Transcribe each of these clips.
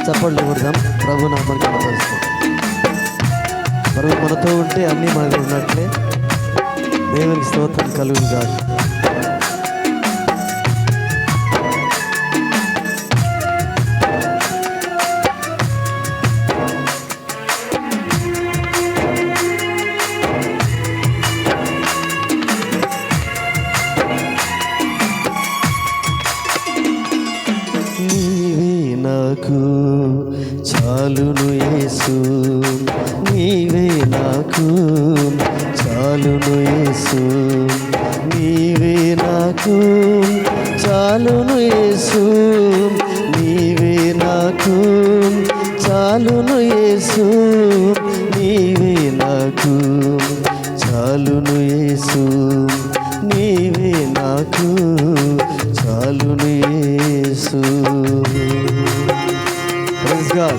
చప్పట్లు కొడదాం. ప్రభు నామానికి కనపరుస్తాం. ప్రభు మనతో ఉంటే అన్నీ మనకు ఉన్నట్లే. దేవునికి స్తోత్రం కలుగును గాక. నాకు చాలును యేసు, నీవే నాకు చాలును యేసు, నీవే నాకు చాలును యేసు, నీవే నాకు చాలును యేసు, నీవే నాకు చాలును యేసు, నీవే నాకు చాలును యేసు. Praise God.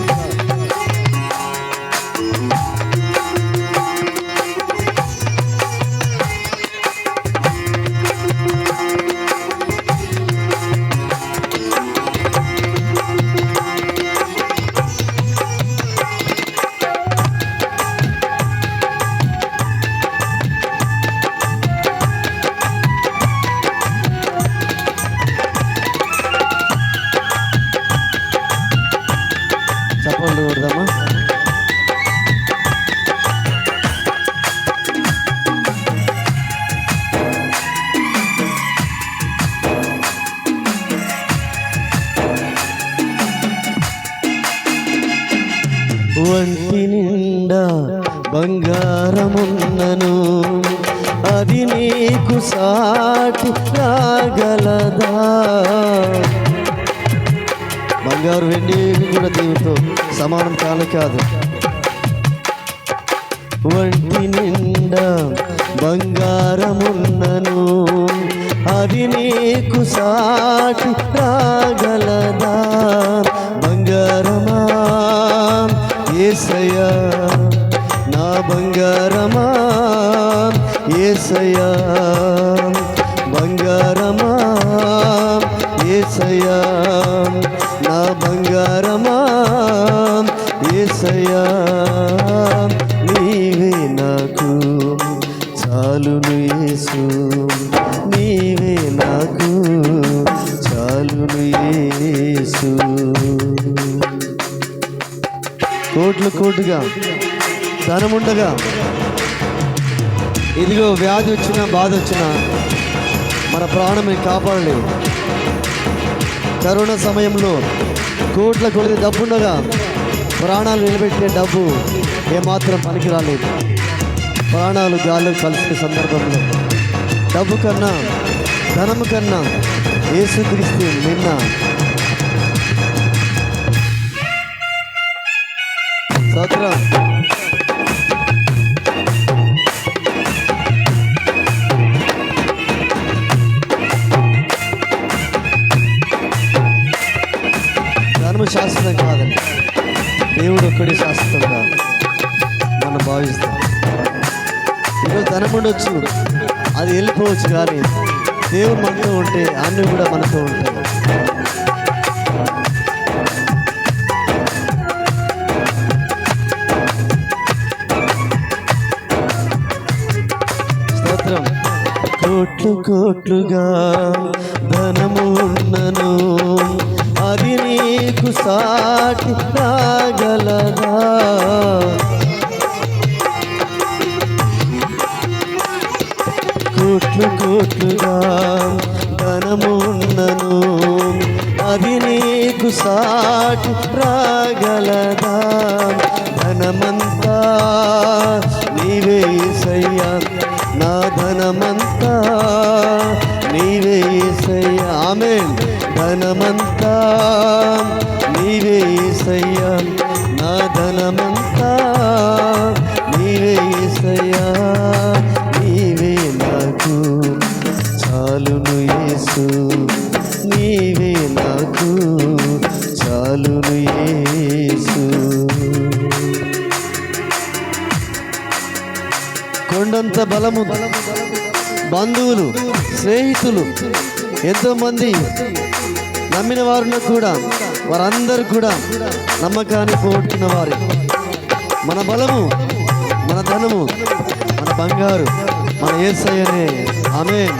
చప్పట్లు కొడదామా? వంటి నిండా బంగారమున్నను, అది నీకు సాటి రాగలదా? బంగారు వెండి కూడా దేవునితో సమానం కాదు. వంటి నిండా బంగారమున్నను, అది నీకు సాటి రాగలదా? బంగారమా యేసయ్యా, నా బంగారమా యేసయ్యా, బంగారమా యేసయ్యా, నా బంగారమా యేసయ్యా, నీవే నాకు చాలును యేసు, నీవే నాకు చాలును యేసు. కోట్లు కోట్లుగా ధనముండగా, ఇదిగో వ్యాధి వచ్చినా బాధ వచ్చినా మన ప్రాణమే కాపాడలేవు. కరోనా సమయంలో కోట్ల కొద్ది డబ్బుండగా ప్రాణాలు నిలబెట్టే డబ్బు ఏమాత్రం పనికి రాలేదు. ప్రాణాలు గాల్లో కలిసిన సందర్భంలో డబ్బు కన్నా ధనము కన్నా యేసుక్రీస్తు నిన్న స్తోత్రం. ధనము శాశ్వతం కాదండి, దేవుడు ఒక్కడే శాశ్వతంగా మనం భావిస్తాం. ఈరోజు ధనం ఉండొచ్చు, అది వెళ్ళిపోవచ్చు, కానీ దేవుడు మనతో ఉంటే అన్నీ కూడా మనతో ఉంటాయి. స్తోత్రం. కోట్లు కోట్లుగా ధనము ఉన్నను, అది నీకు సాటి రాగలదా? కోట్లు కోట్లుగా ధనము ఉన్నను, అది నీకు సాటి రాగలదా? ధనమంతా నీవే యేసయ్యా, నా ధనమంతా నీవే యేసయ్యా. ఆమేన్. ధనమంతా నీవే యేసయ్యా, నా ధనమంతా నీవే యేసయ్యా, నీవే నాకు చాలును యేసు, నీవే నాకు చాలును యేసు. కొండంత బలము, బంధువులు, స్నేహితులు, ఎంతోమంది నమ్మిన వారును కూడా వారందరూ కూడా నమ్మకాన్ని పోగొట్టుకున్న వారి మన బలము, మన ధనము, మన బంగారు మన యేసయ్యనే. ఆమేన్.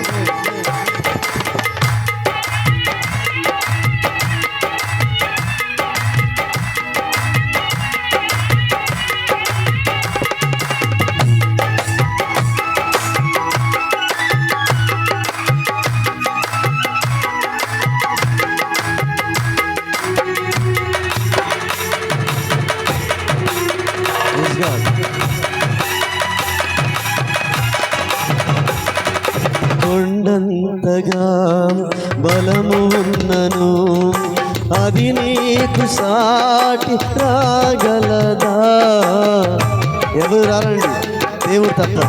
కొండంతగా బలము ఉన్నను అది నీకు సాటి రాగలదా? ఎవరు రారండి, దేవుడు తప్ప.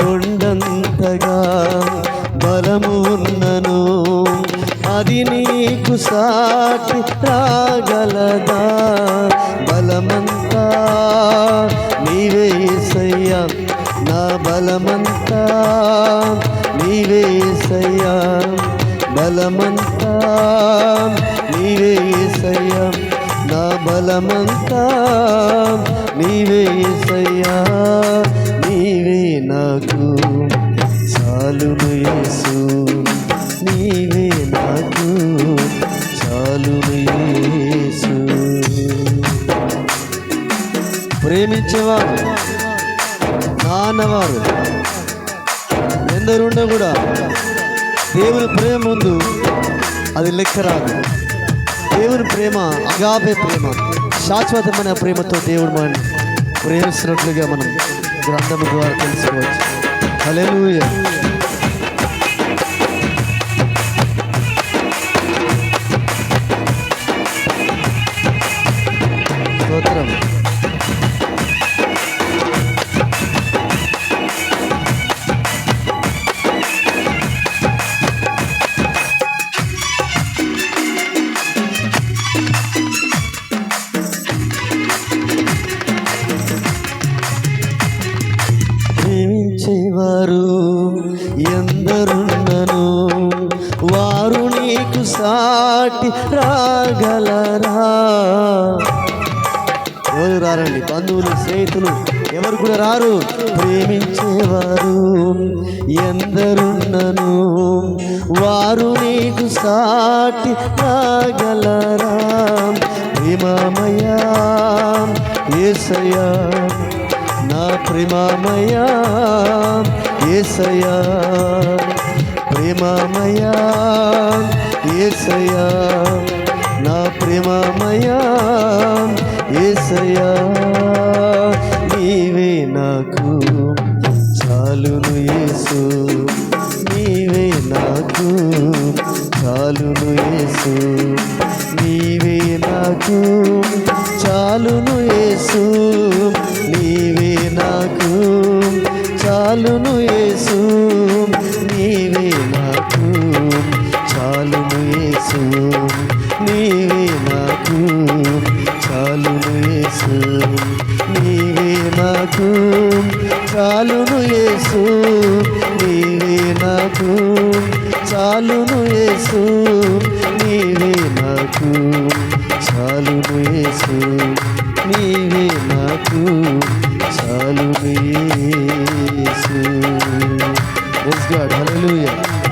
కొండంతగా బలము ఉన్నను అది నీకు సాటి రాగలదా? బలమంతా నీవే యేసయ్యా, నా బలమంతా నీవే యేసయ్యా, బలమంతా నీవే యేసయ్యా, నా బలమంతా నీవే యేసయ్యా. నీవే నాకు చాలును యేసు, నీవే నాకు చాలును యేసు. ప్రేమించేవారు, నాన్నవారు ఎందరున్నా కూడా దేవుని ప్రేమ ముందు అది లెక్క రాదు. దేవుని ప్రేమ అగాపే ప్రేమ, శాశ్వతమైన ప్రేమతో దేవుడు మనల్ని ప్రేమిస్తున్నట్లుగా మనం గ్రంథము ద్వారా తెలుసుకోవచ్చు. హల్లెలూయా. స్తోత్రం. ప్రేమించేవారు ఎందరున్నను వారు నీకు సాటి రాగలరా? ఎవరు రారండి, బంధువులు స్నేహితులు ఎవరు కూడా రారు. ప్రేమించేవారు ఎందరున్నను వారు నీకు సాటి రాగలరా? ప్రేమమయా యేసయ్యా, నా ప్రేమమయా యేసయ్యా, ప్రేమమయా యేసయ్యా, నా ప్రేమమయా యేసయ్యా. నీవే నాకు చాలును యేసు, నీవే నాకు చాలును యేసు, నీవే నాకు చాలును యేసు, నీవే నాకు చాలును యేసు, నీవే నాకు చాలును యేసు, నీవే నాకు చాలును యేసు, నీవే నాకు చాలును యేసు, నీవే నాకు చాలును యేసు, నీవే నాకు చాలును యేసు, నీవే నాకు చాలును యేసు. Praise God. Hallelujah.